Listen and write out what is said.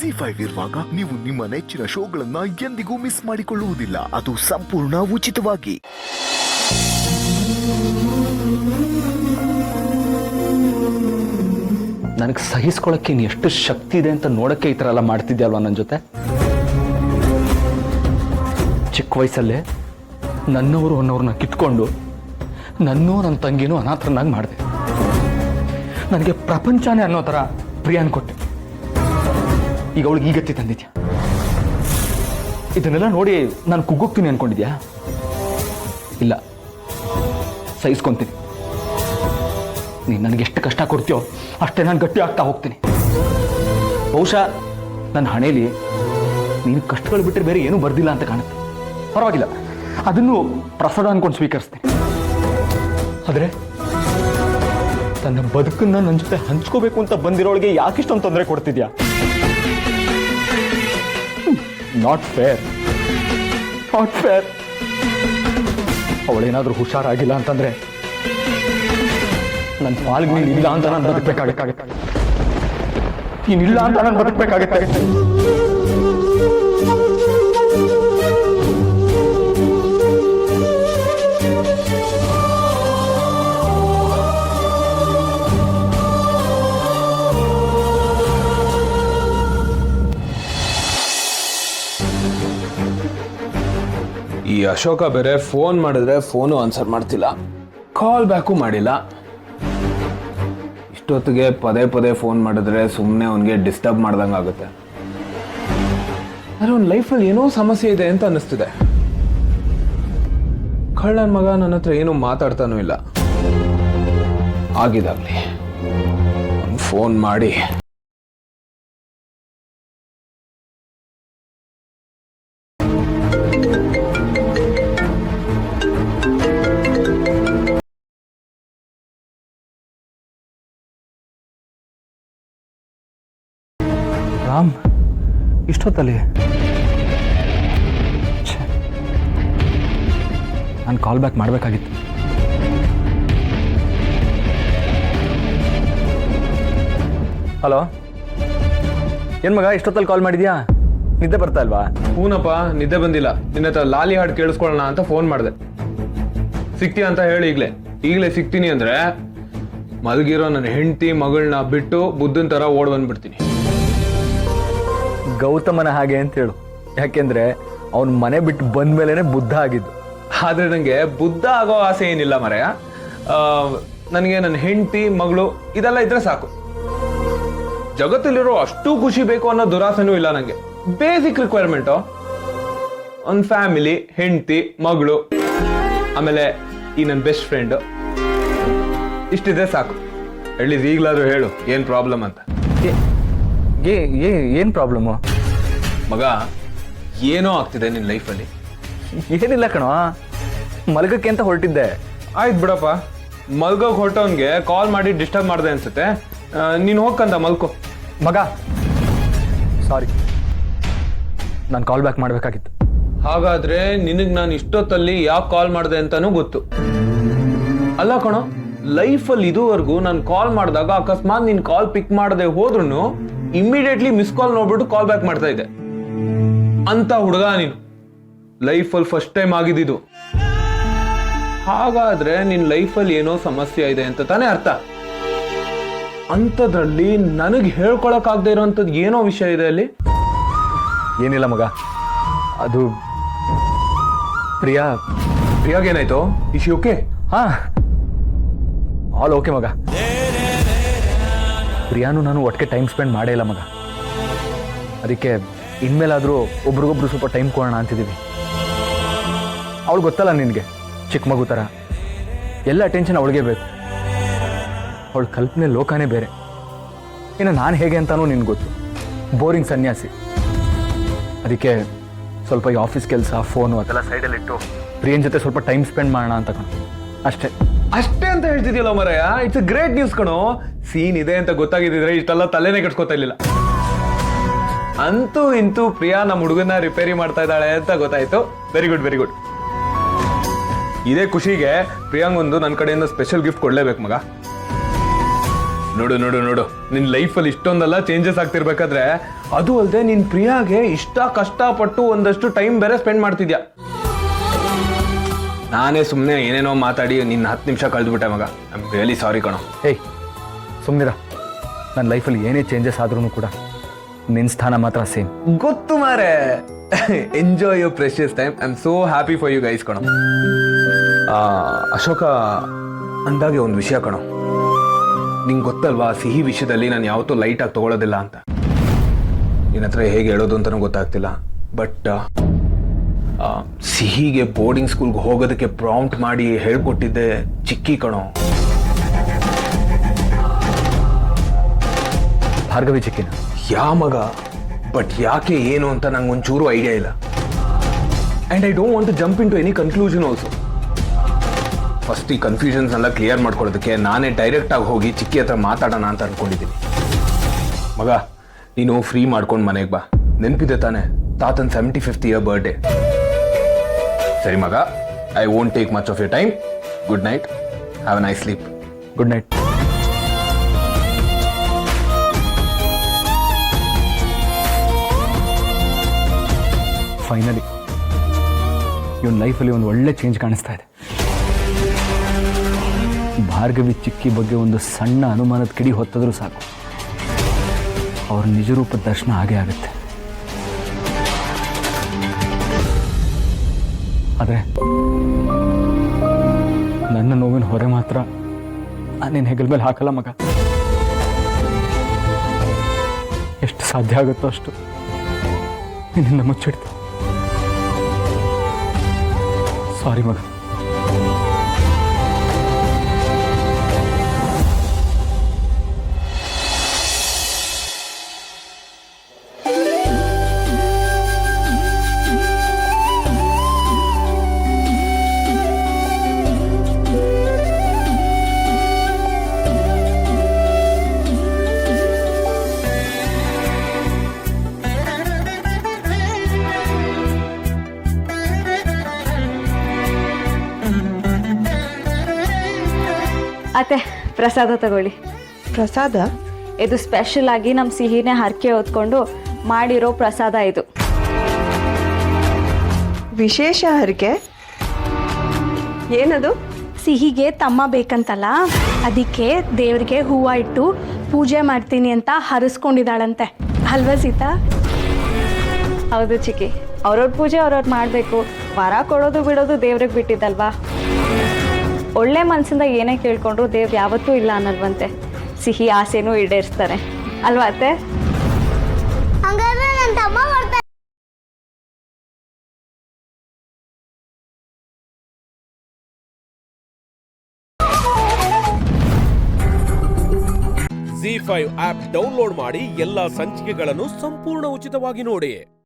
ZEE5 ಇರುವಾಗ ನೀವು ನಿಮ್ಮ ನೆಚ್ಚಿನ ಶೋಗಳನ್ನ ಎಂದಿಗೂ ಮಿಸ್ ಮಾಡಿಕೊಳ್ಳುವುದಿಲ್ಲ. ಅದು ಸಂಪೂರ್ಣ ಉಚಿತವಾಗಿ. ನನಗೆ ಸಹಿಸ್ಕೊಳ್ಳೋಕ್ಕೆ ಇನ್ನು ಎಷ್ಟು ಶಕ್ತಿ ಇದೆ ಅಂತ ನೋಡೋಕ್ಕೆ ಈ ಥರ ಎಲ್ಲ ಮಾಡ್ತಿದ್ಯಲ್ವ ನನ್ನ ಜೊತೆ. ಚಿಕ್ಕ ವಯಸ್ಸಲ್ಲೇ ನನ್ನವರು ಅನ್ನೋರನ್ನ ಕಿತ್ಕೊಂಡು ನನ್ನ ತಂಗಿನೂ ಅನಾಥರನ್ನಾಗಿ ಮಾಡಿದೆ. ನನಗೆ ಪ್ರಪಂಚನೇ ಅನ್ನೋ ಥರ ಪ್ರಿಯಾನ್ ಕೊಟ್ಟೆ. ಈಗ ಅವಳಿಗೆ ಈ ಗತಿ ತಂದಿದ್ಯಾ. ಇದನ್ನೆಲ್ಲ ನೋಡಿ ನಾನು ಕುಗ್ಗೋಗ್ತೀನಿ ಅನ್ಕೊಂಡಿದ್ಯಾ? ಇಲ್ಲ, ಸಹಿಸ್ಕೊಂತೀನಿ. ನೀನು ನನಗೆ ಎಷ್ಟು ಕಷ್ಟ ಕೊಡ್ತೀಯೋ ಅಷ್ಟೇ ನಾನು ಗಟ್ಟಿ ಆಗ್ತಾ ಹೋಗ್ತೀನಿ. ಬಹುಶಃ ನನ್ನ ಹಣೆಯಲ್ಲಿ ನೀನು ಕಷ್ಟಗಳು ಬಿಟ್ಟರೆ ಬೇರೆ ಏನೂ ಬರ್ದಿಲ್ಲ ಅಂತ ಕಾಣುತ್ತೆ. ಪರವಾಗಿಲ್ಲ, ಅದನ್ನು ಪ್ರಸಾದ ಅನ್ಕೊಂಡು ಸ್ವೀಕರಿಸ್ತೀನಿ. ಆದರೆ ತನ್ನ ಬದುಕನ್ನ ನನ್ನ ಜೊತೆ ಹಂಚ್ಕೋಬೇಕು ಅಂತ ಬಂದಿರೋಳಿಗೆ ಯಾಕಿಷ್ಟೊಂದು ತೊಂದರೆ ಕೊಡ್ತಿದ್ಯಾ? Not fair, not fair. ಅವಳೇನಾದ್ರೂ ಹುಷಾರಾಗಿಲ್ಲ ಅಂತಂದ್ರೆ ನನ್ನ ಪಾಲ್ಗೆ ನೀನು ಇಲ್ಲ ಅಂತ ನಾನು ಬದುಕಬೇಕಾಗತ್ತೆ. ನೀನಿಲ್ಲ ಅಂತ ನಾನು ಬದುಕಬೇಕಾಗತ್ತೆ. ಈ ಅಶೋಕ ಬೇರೆ ಫೋನ್ ಮಾಡಿದ್ರೆ ಫೋನು ಆನ್ಸರ್ ಮಾಡ್ತಿಲ್ಲ, ಕಾಲ್ ಬ್ಯಾಕು ಮಾಡಿಲ್ಲ. ಇಷ್ಟೊತ್ತಿಗೆ ಪದೇ ಪದೇ ಫೋನ್ ಮಾಡಿದ್ರೆ ಸುಮ್ಮನೆ ಅವನಿಗೆ ಡಿಸ್ಟರ್ಬ್ ಮಾಡ್ದಂಗೆ ಆಗುತ್ತೆ. ಆದರೆ ಅವ್ನ ಲೈಫಲ್ಲಿ ಏನೋ ಸಮಸ್ಯೆ ಇದೆ ಅಂತ ಅನ್ನಿಸ್ತಿದೆ. ಕಳ್ಳನ ಮಗ ನನ್ನ ಹತ್ರ ಏನೂ ಮಾತಾಡ್ತಾನೂ ಇಲ್ಲ. ಆಗಿದಾಗಲಿ ಫೋನ್ ಮಾಡಿ ರಾಮ್, ಇಷ್ಟೊತ್ತಲ್ಲಿ ನಾನು ಕಾಲ್ ಬ್ಯಾಕ್ ಮಾಡಬೇಕಾಗಿತ್ತು. ಹಲೋ, ಏನು ಮಗ ಇಷ್ಟೊತ್ತಲ್ಲಿ ಕಾಲ್ ಮಾಡಿದ್ಯಾ? ನಿದ್ದೆ ಬರ್ತಾ ಇಲ್ವಾ? ಹೂನಪ್ಪ, ನಿದ್ದೆ ಬಂದಿಲ್ಲ. ನಿನ್ನ ಹತ್ರ ಲಾಲಿ ಹಾಡು ಕೇಳಿಸ್ಕೊಳ್ಳೋಣ ಅಂತ ಫೋನ್ ಮಾಡಿದೆ. ಸಿಗ್ತೀಯ ಅಂತ ಹೇಳಿ ಈಗಲೇ ಸಿಗ್ತೀನಿ ಅಂದ್ರೆ ಮಲಗಿರೋ ನನ್ನ ಹೆಂಡತಿ ಮಗಳನ್ನ ಬಿಟ್ಟು ಬುದ್ಧನ ಥರ ಓಡ್ ಬಂದ್ಬಿಡ್ತೀನಿ. ಗೌತಮನ ಹಾಗೆ ಅಂತ ಹೇಳು, ಯಾಕೆಂದ್ರೆ ಅವನ ಮನೆ ಬಿಟ್ಟು ಬಂದ ಮೇಲೆನೆ ಬುದ್ಧ ಆಗಿದ್ದು. ಆದ್ರೆ ನನಗೆ ಬುದ್ಧ ಆಗೋ ಆಸೆ ಏನಿಲ್ಲ ಮರೆಯ. ನನಗೆ ನನ್ನ ಹೆಂಡತಿ ಮಗಳು ಇದೆಲ್ಲ ಇದ್ರೆ ಸಾಕು. ಜಗತ್ತಲ್ಲಿರೋ ಅಷ್ಟು ಖುಷಿ ಬೇಕು ಅನ್ನೋ ದುರಾಸೆನೂ ಇಲ್ಲ ನನಗೆ. ಬೇಸಿಕ್ ರಿಕ್ವೈರ್ಮೆಂಟು ಒಂದು ಫ್ಯಾಮಿಲಿ, ಹೆಂಡತಿ, ಮಗಳು, ಆಮೇಲೆ ಈ ನನ್ನ ಬೆಸ್ಟ್ ಫ್ರೆಂಡು, ಇಷ್ಟಿದ್ರೆ ಸಾಕು. ಎಲ್ಲಿದ್ ಈಗಲಾದ್ರೂ ಹೇಳು ಏನು ಪ್ರಾಬ್ಲಮ್ ಅಂತ. ಏನು ಪ್ರಾಬ್ಲಮ್ಮು? ಮಗ, ಏನೋ ಆಗ್ತಿದೆ ನಿನ್ನ ಲೈಫಲ್ಲಿ. ಏನಿಲ್ಲ ಕಣೋ, ಮಲಗಕ್ಕೆ ಅಂತ ಹೊರಟಿದ್ದೆ. ಆಯ್ತು ಬಿಡಪ್ಪ, ಮಲ್ಗೋಕೆ ಹೊರಟವನ್ಗೆ ಕಾಲ್ ಮಾಡಿ ಡಿಸ್ಟರ್ಬ್ ಮಾಡಿದೆ ಅನ್ಸುತ್ತೆ. ನೀನು ಹೋಗ್ಕಂದ ಮಲ್ಕೋ. ಮಗ ಸಾರಿ, ನಾನು ಕಾಲ್ ಬ್ಯಾಕ್ ಮಾಡಬೇಕಾಗಿತ್ತು. ಹಾಗಾದ್ರೆ ನಿನಗೆ ನಾನು ಇಷ್ಟೊತ್ತಲ್ಲಿ ಯಾಕೆ ಕಾಲ್ ಮಾಡಿದೆ ಅಂತಾನೂ ಗೊತ್ತು. ಅಲ್ಲ ಕಣೋ, ಲೈಫಲ್ಲಿ ಇದುವರೆಗೂ ನಾನು ಕಾಲ್ ಮಾಡಿದಾಗ ಅಕಸ್ಮಾತ್ ನೀನು ಕಾಲ್ ಪಿಕ್ ಮಾಡದೆ ಹೋದ್ರೂ ಇಮಿಡಿಯೇಟ್ಲಿ ಮಿಸ್ ಕಾಲ್ ನೋಡ್ಬಿಟ್ಟು ಕಾಲ್ ಬ್ಯಾಕ್ ಮಾಡ್ತಾ ಇದ್ದೆ ಅಂತ ಹುಡುಗ ನೀನು. ಲೈಫಲ್ಲಿ ಫಸ್ಟ್ ಟೈಮ್ ಆಗಿದ್ದು. ಹಾಗಾದ್ರೆ ನಿನ್ನ ಲೈಫಲ್ಲಿ ಏನೋ ಸಮಸ್ಯೆ ಇದೆ ಅಂತ ತಾನೇ ಅರ್ಥ. ಅಂಥದ್ರಲ್ಲಿ ನನಗೆ ಹೇಳ್ಕೊಳಕ್ಕಾಗದೆ ಇರೋಂಥದ್ದು ಏನೋ ವಿಷಯ ಇದೆ ಅಲ್ಲಿ. ಏನಿಲ್ಲ ಮಗ, ಅದು ಪ್ರಿಯಾಗೇನಾಯ್ತು? ಇಶ್ ಓಕೆ? ಹಾ, ಆಲ್ ಓಕೆ ಮಗ. ಪ್ರಿಯಾನು ನಾನು ಒಟ್ಟಿಗೆ ಟೈಮ್ ಸ್ಪೆಂಡ್ ಮಾಡೇ ಇಲ್ಲ ಮಗ. ಅದಕ್ಕೆ ಇನ್ಮೇಲಾದರೂ ಒಬ್ರಿಗೊಬ್ರು ಸ್ವಲ್ಪ ಟೈಮ್ ಕೊಡೋಣ ಅಂತಿದ್ದೀವಿ. ಅವಳು ಗೊತ್ತಲ್ಲ ನಿನಗೆ, ಚಿಕ್ಕ ಮಗು ಥರ ಎಲ್ಲ ಅಟೆನ್ಷನ್ ಅವಳಿಗೆ ಬೇಕು. ಅವಳ ಕಲ್ಪನೆ ಲೋಕನೇ ಬೇರೆ. ಇನ್ನು ನಾನು ಹೇಗೆ ಅಂತಾನೂ ನಿನ್ಗೆ ಗೊತ್ತು, ಬೋರಿಂಗ್ ಸನ್ಯಾಸಿ. ಅದಕ್ಕೆ ಸ್ವಲ್ಪ ಈ ಆಫೀಸ್ ಕೆಲಸ, ಫೋನು ಅದೆಲ್ಲ ಸೈಡಲ್ಲಿಟ್ಟು ಪ್ರಿಯನ್ ಜೊತೆ ಸ್ವಲ್ಪ ಟೈಮ್ ಸ್ಪೆಂಡ್ ಮಾಡೋಣ ಅಂತ ಕಣೋ, ಅಷ್ಟೇ. ಅಷ್ಟೇ ಅಂತ ಹೇಳ್ತಿದ್ಯಲ್ಲ ಮರಯ್ಯ, ಇಟ್ಸ್ ಅ ಗ್ರೇಟ್ ನ್ಯೂಸ್ ಕಣೋ. ಸೀನ್ ಇದೆ ಅಂತ ಗೊತ್ತಾಗಿದ್ದಿದ್ರೆ ಇಷ್ಟೆಲ್ಲ ತಲೆನೇ ಕೆಡ್ಸ್ಕೊತಾ ಇರ್ಲಿಲ್ಲ. ಅಂತೂ ಇಂತೂ ಪ್ರಿಯಾ ನಮ್ಮ ಹುಡುಗನ ರಿಪೇರಿ ಮಾಡ್ತಾ ಇದ್ದಾಳೆ ಅಂತ ಗೊತ್ತಾಯ್ತು. Very good, very good. ಇದೇ ಖುಷಿಗೆ ಪ್ರಿಯಾಂಗೊಂದು ನನ್ನ ಕಡೆಯಿಂದ ಸ್ಪೆಷಲ್ ಗಿಫ್ಟ್ ಕೊಡ್ಲೇಬೇಕು ಮಗ. ನೋಡು ನೋಡು ನೋಡು ನಿನ್ ಲೈಫಲ್ಲಿ ಇಷ್ಟೊಂದೆಲ್ಲ ಚೇಂಜಸ್ ಆಗ್ತಿರ್ಬೇಕಾದ್ರೆ ಅದು ಅಲ್ಲದೆ ನಿನ್ ಪ್ರಿಯಾಗೆ ಇಷ್ಟ ಕಷ್ಟಪಟ್ಟು ಒಂದಷ್ಟು ಟೈಮ್ ಬೇರೆ ಸ್ಪೆಂಡ್ ಮಾಡ್ತಿದ್ಯಾ. ನಾನೇ ಸುಮ್ಮನೆ ಏನೇನೋ ಮಾತಾಡಿ ನಿನ್ನ 10 ನಿಮಿಷ ಕಳೆದ್ಬಿಟ್ಟೆ ಮಗ. ಐ ಆಮ್ ರಿಯಲಿ ಸಾರಿ ಕಣೋ. ಏಯ್ ಸುಮ್ಮನಿರ, ನನ್ನ ಲೈಫಲ್ಲಿ ಏನೇ ಚೇಂಜಸ್ ಆದ್ರೂ ಕೂಡ ನಿನ್ನ ಸ್ಥಾನ ಮಾತ್ರ ಸೇಮ್. ಗೊತ್ತು ಮಾರೆ. Enjoy your precious time. I am so happy for you guys ಕಣೋ. ಅಶೋಕ ಅಂದಾಗೆ ಒಂದು ವಿಷಯ ಕಣೋ, ನಿಂಗೆ ಗೊತ್ತಲ್ವಾ ಸಿಹಿ ವಿಷಯದಲ್ಲಿ ನಾನು ಯಾವತ್ತೂ ಲೈಟಾಗಿ ತಗೊಳ್ಳೋದಿಲ್ಲ ಅಂತ. ನಿನ್ನ ಹತ್ರ ಹೇಗೆ ಹೇಳೋದು ಅಂತಲೂ ಗೊತ್ತಾಗ್ತಿಲ್ಲ. ಬಟ್ ಸಿಹಿಗೆ ಬೋರ್ಡಿಂಗ್ ಸ್ಕೂಲ್ಗೆ ಹೋಗೋದಕ್ಕೆ ಪ್ರಾಂಪ್ಟ್ ಮಾಡಿ ಹೇಳ್ಕೊಟ್ಟಿದ್ದೆ ಚಿಕ್ಕಿ ಕಣೋ. ಭಾರ್ಗವಿ ಚಿಕ್ಕಿನ ಯಾ ಮಗ, ಬಟ್ ಯಾಕೆ ಏನು ಅಂತ ನಂಗೆ ಒಂಚೂರು ಐಡಿಯಾ ಇಲ್ಲ. And I don't want to jump in to any conclusion also. First ಈ ಕನ್ಫ್ಯೂಷನ್ಸ್ನೆಲ್ಲ ಕ್ಲಿಯರ್ ಮಾಡ್ಕೊಳ್ಳೋದಕ್ಕೆ ನಾನೇ ಡೈರೆಕ್ಟಾಗಿ ಹೋಗಿ ಚಿಕ್ಕಿ ಹತ್ರ ಮಾತಾಡೋಣ ಅಂತ ಅನ್ಕೊಂಡಿದ್ದೀನಿ. ಮಗ ನೀನು ಫ್ರೀ ಮಾಡ್ಕೊಂಡು ಮನೆಗೆ ಬಾ. ನೆನಪಿದೆ ತಾನೆ ತಾತನ 75th ಇಯರ್ ಬರ್ಡೇ. ಸರಿ ಮಗ, I won't take much of your time. Good night, have a nice sleep. Good night. Finally ಇವನ್ ಲೈಫಲ್ಲಿ ಒಂದು ಒಳ್ಳೆ ಚೇಂಜ್ ಕಾಣಿಸ್ತಾ ಇದೆ. ಭಾರ್ಗವಿ ಚಿಕ್ಕಿ ಬಗ್ಗೆ ಒಂದು ಸಣ್ಣ ಅನುಮಾನದ ಕಿಡಿ ಹೊತ್ತಿದ್ರೂ ಸಾಕು, ಅವ್ರ ನಿಜರೂಪದ ದರ್ಶನ ಆಗೇ ಆಗುತ್ತೆ. ಆದರೆ ನನ್ನ ನೋವಿನ ಹೊರೆ ಮಾತ್ರ ನಿನ್ನ ಹೆಗಲ ಮೇಲೆ ಹಾಕಲ್ಲ ಮಗ. ಎಷ್ಟು ಸಾಧ್ಯ ಆಗುತ್ತೋ ಅಷ್ಟು ನಿನ್ನಿಂದ ಮುಚ್ಚಿಡ್ತು. ಸಾರಿ ಮಗ. ಅತ್ತೆ ಪ್ರಸಾದ ತಗೊಳ್ಳಿ. ಪ್ರಸಾದ? ಇದು ಸ್ಪೆಷಲ್ ಆಗಿ ನಮ್ಮ ಸಿಹಿನೇ ಹರಕೆ ಹೊತ್ಕೊಂಡು ಮಾಡಿರೋ ಪ್ರಸಾದ. ಇದು ವಿಶೇಷ ಹರಕೆ? ಏನದು? ಸಿಹಿಗೆ ತಮ್ಮ ಬೇಕಂತಲ್ಲ, ಅದಕ್ಕೆ ದೇವ್ರಿಗೆ ಹೂವು ಇಟ್ಟು ಪೂಜೆ ಮಾಡ್ತೀನಿ ಅಂತ ಹರಿಸ್ಕೊಂಡಿದ್ದಾಳಂತೆ. ಅಲ್ವಾ ಸೀತಾ? ಹೌದು ಚಿಕ್ಕಿ, ಅವ್ರವ್ರ ಪೂಜೆ ಅವ್ರವ್ರು ಮಾಡಬೇಕು. ವರ ಕೊಡೋದು ಬಿಡೋದು ದೇವ್ರಿಗೆ ಬಿಟ್ಟಿದ್ದಲ್ವಾ. ಒಳ್ಳೆ ಮನಸ್ಸಿಂದ ಏನೇ ಕೇಳ್ಕೊಂಡ್ರು ದೇವ್ರು ಯಾವತ್ತೂ ಇಲ್ಲ ಅನ್ನಲ್ವಂತೆ. ಸಿಹಿ ಆಸೆನೂ ಈಡೇರಿಸ್ತಾರೆ ಅಲ್ವಾ ಅತ್ತೆ? ZEE5 ಆಪ್ ಡೌನ್ಲೋಡ್ ಮಾಡಿ ಎಲ್ಲಾ ಸಂಚಿಕೆಗಳನ್ನು ಸಂಪೂರ್ಣ ಉಚಿತವಾಗಿ ನೋಡಿ.